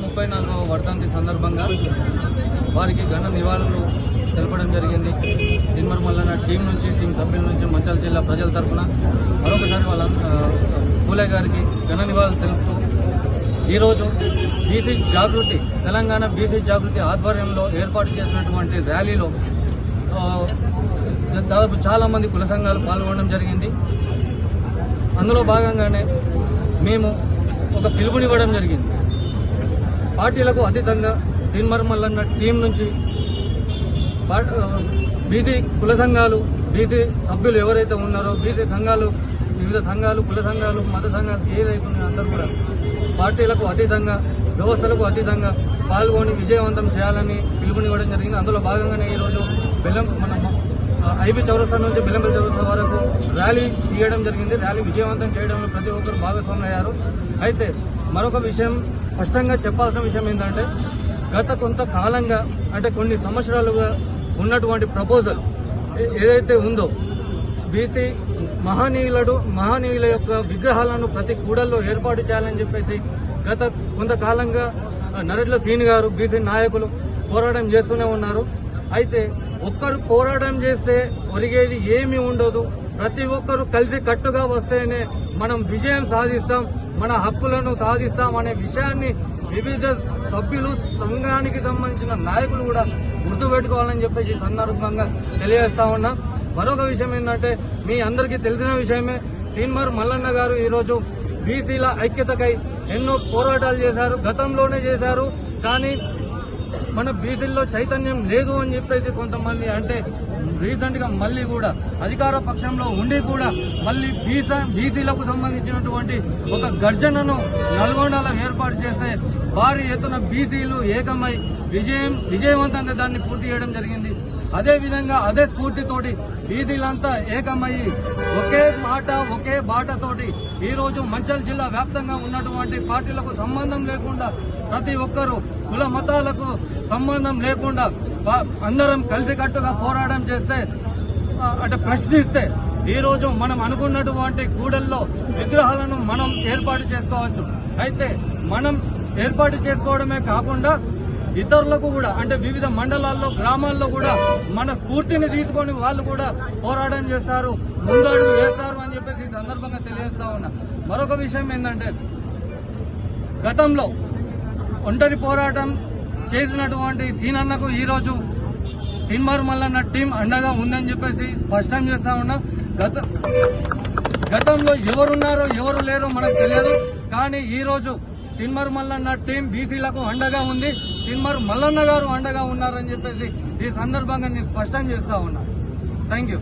134వ వర్ధంతి సందర్భంగా వారికి ఘన నివాళులు తెలపడం జరిగింది. తిన్మర్ మల్లన్న టీం నుంచి, టీం సభ్యుల నుంచి, మంచిర్యాల జిల్లా ప్రజల తరఫున మరొకసారి వాళ్ళ పూలే గారికి ఘన నివాళులు తెలుపుతూ ఈరోజు బీసీ జాగృతి, తెలంగాణ బీసీ జాగృతి ఆధ్వర్యంలో ఏర్పాటు చేసినటువంటి ర్యాలీలో దాదాపు చాలా మంది కుల సంఘాలు పాల్గొనడం జరిగింది. అందులో భాగంగానే మేము ఒక పిలుపునివ్వడం జరిగింది. పార్టీలకు అతీతంగా తిన్మర్ మల్లన్న టీం నుంచి బీసీ కుల సంఘాలు, బీసీ సభ్యులు ఎవరైతే ఉన్నారో, బీసీ సంఘాలు, వివిధ సంఘాలు, కుల సంఘాలు, మత సంఘాలు ఏదైతే ఉన్నాయో అందరూ కూడా పార్టీలకు అతీతంగా, వ్యవస్థలకు అతీతంగా పాల్గొని విజయవంతం చేయాలని పిలుపునివ్వడం జరిగింది. అందులో భాగంగానే ఈరోజు మన ఐబీ చౌరస్తా నుంచి బెల్లంపల్లి చౌరస్తా వరకు ర్యాలీ తీయడం జరిగింది. ర్యాలీ విజయవంతం చేయడంలో ప్రతి ఒక్కరు భాగస్వాములు అయ్యారు. అయితే మరొక విషయం స్పష్టంగా చెప్పాల్సిన విషయం ఏంటంటే, గత కొంతకాలంగా అంటే కొన్ని సంవత్సరాలుగా ఉన్నటువంటి ప్రపోజల్ ఏదైతే ఉందో, బీసీ మహనీయుల యొక్క విగ్రహాలను ప్రతి కూడల్లో ఏర్పాటు చేయాలని చెప్పేసి గత కొంతకాలంగా నరెడ్ల శ్రీని గారు, బీసీ నాయకులు పోరాటం చేస్తూనే ఉన్నారు. అయితే ఒక్కరు పోరాటం చేస్తే ఒరిగేది ఏమీ ఉండదు. ప్రతి ఒక్కరు కలిసి కట్టుగా వస్తేనే మనం విజయం సాధిస్తాం, మన హక్కులను సాధిస్తాం అనే విషయాన్ని వివిధ సభ్యులు, సంఘానికి సంబంధించిన నాయకులు కూడా గుర్తుపెట్టుకోవాలని చెప్పేసి సందర్భంగా తెలియజేస్తా ఉన్నా. మరొక విషయం ఏంటంటే, మీ అందరికీ తెలిసిన విషయమే, తిన్మర్ మల్లన్న గారు ఈరోజు బీసీల ఐక్యతకై ఎన్నో పోరాటాలు చేశారు, గతంలోనే చేశారు. కానీ మన బీసీల్లో చైతన్యం లేదు అని చెప్పేసి కొంతమంది అంటే రీసెంట్ గా మళ్ళీ కూడా అధికార పక్షంలో ఉండి కూడా మళ్ళీ బీసీలకు సంబంధించినటువంటి ఒక గర్జనను నల్గొండలో ఏర్పాటు చేస్తే భారీ ఎత్తున బీసీలు ఏకమై విజయవంతంగా దాన్ని పూర్తి చేయడం జరిగింది. అదే విధంగా అదే స్ఫూర్తితోటి బీసీలంతా ఏకమయ్యి ఒకే మాట, ఒకే బాటతోటి ఈరోజు మంచిర్యాల జిల్లా వ్యాప్తంగా ఉన్నటువంటి పార్టీలకు సంబంధం లేకుండా, ప్రతి ఒక్కరూ కుల మతాలకు సంబంధం లేకుండా అందరం కలిసికట్టుగా పోరాటం చేస్తే, అంటే ప్రశ్నిస్తే ఈరోజు మనం అనుకున్నటువంటి కూడల్లో విగ్రహాలను మనం ఏర్పాటు చేసుకోవచ్చు. అయితే మనం ఏర్పాటు చేసుకోవడమే కాకుండా ఇతరులకు కూడా, అంటే వివిధ మండలాల్లో, గ్రామాల్లో కూడా మన స్ఫూర్తిని తీసుకొని వాళ్ళు కూడా పోరాటం చేస్తారు, ముందడుగు వేస్తారు అని చెప్పేసి ఈ సందర్భంగా తెలియజేస్తా ఉన్నా. మరొక విషయం ఏంటంటే, గతంలో ఒంటరి పోరాటం చేసినటువంటి సీనన్నకు ఈరోజు తిన్మర్ మల్లన్న టీం అండగా ఉందని చెప్పేసి స్పష్టం చేస్తా ఉన్నా. గతంలో ఎవరున్నారో ఎవరు లేరో మనకు తెలియదు, కానీ ఈరోజు తిన్మర్ మల్లన్న టీం బీసీలకు అండగా ఉంది, తిన్మర్ మల్లన్న గారు అండగా ఉన్నారని చెప్పేసి ఈ సందర్భంగా నేను స్పష్టం చేస్తా ఉన్నా. Thank you.